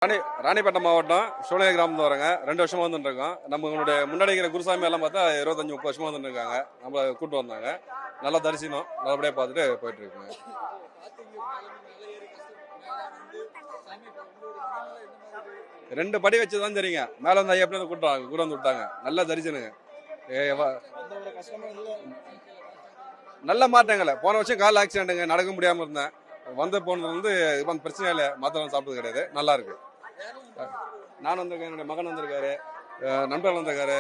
ராணிப்பேட்டை மாவட்டம் சூளகிரி கிராமத்தில் வரங்க 2 வருஷமா வந்துருக்கோம். நம்மளுடைய முன்னாடி இருக்கிற குருசாமி எல்லாம் பார்த்தா 25-30 வருஷமா வந்துருக்காங்க. நம்மளை கூப்பிட்டு வந்தாங்க. நல்லா தரிசனம் நல்லபடியாக பார்த்துட்டு போயிட்டு இருக்குங்க. ரெண்டு படி வச்சு தான் சரிங்க. மேலே வந்து ஐயா எப்படி கூட வந்து விட்டாங்க. நல்லா தரிசனுங்க. நல்ல மாற்றங்களை போன வருஷம் கால் ஆக்சிடென்ட்டுங்க, நடக்க முடியாமல் இருந்தேன். போனது வந்து இப்போ பிரச்சனை இல்லை. மாத்திரம் சாப்பிட்டது கிடையாது. நல்லா இருக்கு. நான் வந்திருக்கேன், என்னுடைய மகன் வந்திருக்காரு, நண்பர் வந்திருக்காரு,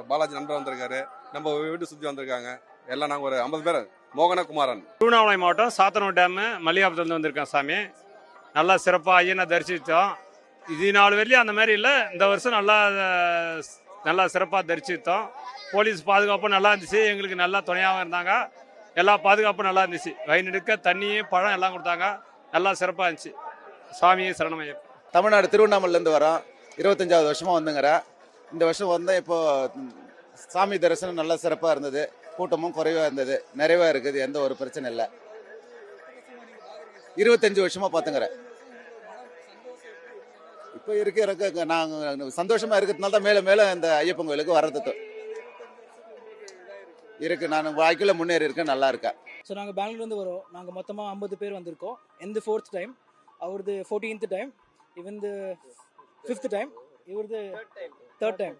பாலாஜி நண்பர் வந்திருக்காரு, நம்ம வீட்டு சுற்றி வந்திருக்காங்க. எல்லாம் நாங்கள் ஒரு 50 பேர். மோகனகுமாரன், திருவண்ணாமலை மாவட்டம் சாத்தனூர் டேமு மல்லிகாபுரத்துலேருந்து வந்திருக்கேன் சாமி. நல்லா சிறப்பாக ஐயனை தரிசித்தோம். இது நாள் வரையிலும் அந்த மாதிரி இல்லை. இந்த வருஷம் நல்லா சிறப்பாக தரிசித்தோம். போலீஸ் பாதுகாப்பும் நல்லா இருந்துச்சு. எங்களுக்கு நல்லா துணையாகவும் இருந்தாங்க. எல்லா பாதுகாப்பும் நல்லா இருந்துச்சு. வயிறுக்க தண்ணி பழம் எல்லாம் கொடுத்தாங்க. நல்லா சிறப்பாக இருந்துச்சு. சுவாமியே சரணமையப்பா. தமிழ்நாடு திருவண்ணாமலையிலேருந்து வரோம். 25வது வருஷமாக வந்துங்கிறேன். இந்த வருஷம் வந்தால் இப்போது சாமி தரிசனம் நல்லா சிறப்பாக இருந்தது. கூட்டமும் குறைவாக இருந்தது. நிறைவாக இருக்குது. எந்த ஒரு பிரச்சனை இல்லை. 25 வருஷமாக பார்த்துங்கிறேன். இப்போ இருக்க நாங்கள் சந்தோஷமாக இருக்கிறதுனால தான் மேலே மேலே இந்த ஐயப்பன் கோயிலுக்கு வர்றது இருக்கு. நான் வாழ்க்கையில் முன்னேறி இருக்கேன். நல்லா இருக்கேன். ஸோ நாங்கள் பெங்களூர்லேருந்து வரோம். நாங்கள் மொத்தமாக 50 பேர் வந்திருக்கோம். எந்த 4th டைம், அவரது 14th டைம், இவந்து 5th டைம், இவரது 3rd டைம்.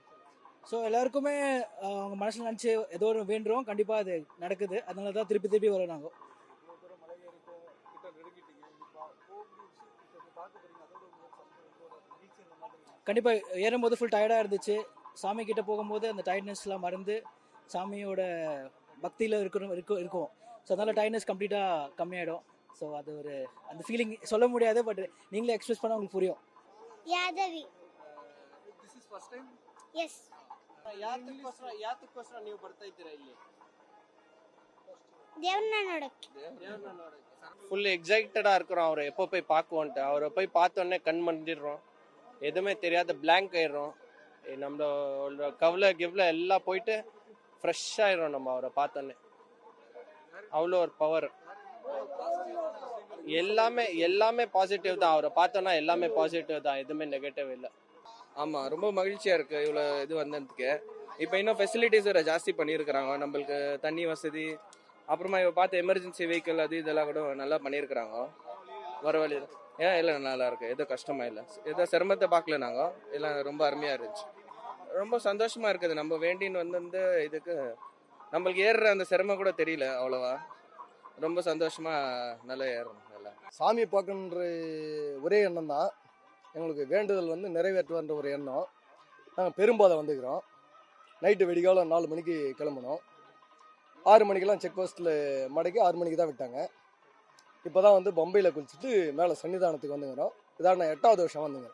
ஸோ எல்லாருக்குமே அவங்க மனசில் நினச்சி ஏதோ ஒரு வேண்டுறோம். கண்டிப்பாக அது நடக்குது. அதனால தான் திருப்பி வரோம். நாங்கள் கண்டிப்பாக ஏறும்போது ஃபுல் டயர்டாக இருந்துச்சு. சாமி கிட்ட போகும்போது அந்த டயர்ட்னஸ்லாம் மறந்து சாமியோட பக்தியில் இருக்கும். ஸோ அதனால் டயர்ட்னஸ் கம்ப்ளீட்டாக கம்மியாயிடும். ஸோ அது ஒரு அந்த ஃபீலிங் சொல்ல முடியாது. பட் நீங்களே எக்ஸ்பிரஸ் பண்ணால் உங்களுக்கு புரியும். ಯಾದವಿ this is first time. Yes. ಯಾತಕ್ಕೋಸ್ಕರ ನೀವು ಬರ್ತಾ ಇದ್ದೀರಾ ಇಲ್ಲಿ? ದೇವ್ರನ್ನ ನೋಡಕ್ಕೆ. ஃபுல் எக்ஸைட்டடாக இருக்கிறோம். அவரை எப்போ போய் பார்க்குவோன்ட்டு. அவரை போய் பார்த்தோன்னே கண் மண்டிடுறோம். எதுவுமே தெரியாத பிளாங்க் ஆயிடுறோம். நம்மளோட கவலை கிவ்ல எல்லாம் போயிட்டு ஃப்ரெஷ் ஆயிடும் நம்ம அவரை பார்த்தோன்னே. அவ்வளோ ஒரு பவர். எல்லாமே பாசிட்டிவ் தான். அவரை பார்த்தோன்னா எல்லாமே பாசிட்டிவ் தான். எதுவுமே நெகட்டிவ் இல்லை. ஆமாம், ரொம்ப மகிழ்ச்சியாக இருக்குது இவ்வளோ இது வந்ததுக்கு. இப்போ இன்னும் ஃபெசிலிட்டிஸ் ஜாஸ்தி பண்ணியிருக்கிறாங்க. நம்மளுக்கு தண்ணி வசதி, அப்புறமா இப்போ பார்த்து எமர்ஜென்சி வெஹிக்கிள் அது இதெல்லாம் கூட நல்லா பண்ணியிருக்கிறாங்க. வர வழியில் இல்லை நல்லா இருக்குது. எதுவும் கஷ்டமாக இல்லை. எதோ சிரமத்தை பார்க்கல. நாங்கள் எல்லாம் ரொம்ப அருமையாக இருந்துச்சு. ரொம்ப சந்தோஷமாக இருக்குது. நம்ம வேண்டின்னு வந்து இதுக்கு நம்மளுக்கு ஏறுற அந்த சிரமம் கூட தெரியல அவ்வளோவா. ரொம்ப சந்தோஷமாக நல்லா ஏறணும். நல்லா சாமி பார்க்கணுன்ற ஒரே எண்ணம் தான் எங்களுக்கு. வேண்டுதல் நிறைவேற்றுவன்ற ஒரு எண்ணம். நாங்கள் பெரும்பாதை வந்துக்கிறோம். நைட்டு வெடிகாலம் 4 மணிக்கு கிளம்பணும். 6 மணிக்கெல்லாம் செக் போஸ்ட்டில் மடக்கி 6 மணிக்கு தான் விட்டாங்க. இப்போ தான் பம்பையில் குளிச்சுட்டு மேலே சன்னிதானத்துக்கு வந்துங்கிறோம். இதான் நான் 8வது வருஷம் வந்துங்க.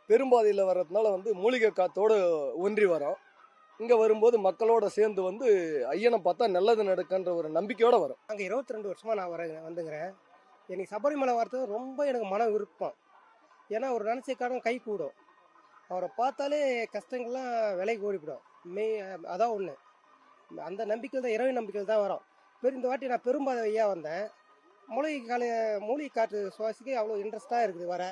பெரும்பாதையில் வர்றதுனால மூலிகை காத்தோடு ஒன்றி வரோம். இங்கே வரும்போது மக்களோட சேர்ந்து ஐயனை பார்த்தா நல்லது நடக்குன்ற ஒரு நம்பிக்கையோடு வரும். நாங்கள் 22 வருஷமாக நான் வந்துங்கிறேன். எனக்கு சபரிமலை வரது ரொம்ப எனக்கு மன விருப்பம். ஏன்னா ஒரு நினச்சிக்காரன் கை கூடும். அவரை பார்த்தாலே கஷ்டங்கள்லாம் விலைக்கு ஓடிவிடும். அதான் ஒன்று. அந்த நம்பிக்கையில் தான், இறைவன் நம்பிக்கையில் தான் வரோம். இந்த வாட்டி நான் பெரும்பாதை ஐயா வந்தேன். மூலிகை காற்று சுவாசிக்க அவ்வளோ இன்ட்ரெஸ்டாக இருக்குது. வர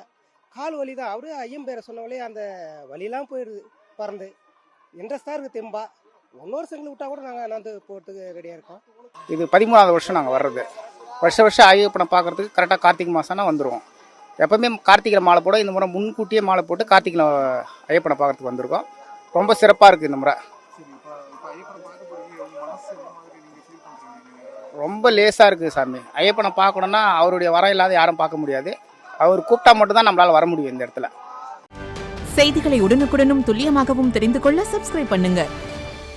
கால் வலி தான். அவரு ஐயம் பேரை சொன்னவளே அந்த வலியெல்லாம் போயிடுது. பறந்து இன்ட்ரெஸ்டாக இருக்குது. தெம்பா 1 வருஷங்களை விட்டால் கூட நாங்கள் போகிறதுக்கு ரெடியாக இருக்கோம். இது 13வது வருஷம் நாங்கள் வர்றது. வருஷம் ஐயப்பனை பார்க்குறதுக்கு கரெக்டாக கார்த்திகை மாதம்னா வந்துடுவோம். எப்போவுமே கார்த்திகை மாலை போட இந்த முறை முன்கூட்டியே மாலை போட்டு கார்த்திகை ஐயப்பனை பார்க்குறதுக்கு வந்திருக்கோம். ரொம்ப சிறப்பாக இருக்குது இந்த முறை. ரொம்ப லேசாக இருக்குது சாமி. ஐயப்பனை பார்க்கணுன்னா அவருடைய வரம் இல்லாத யாரும் பார்க்க முடியாது. அவர் கூப்பிட்டா மட்டும்தான் நம்மளால் வர முடியும் இந்த இடத்துல. செய்திகளை உடனுக்குடனும் துல்லியமாகவும் தெரிந்து கொள்ள சப்ஸ்கிரைப் பண்ணுங்க.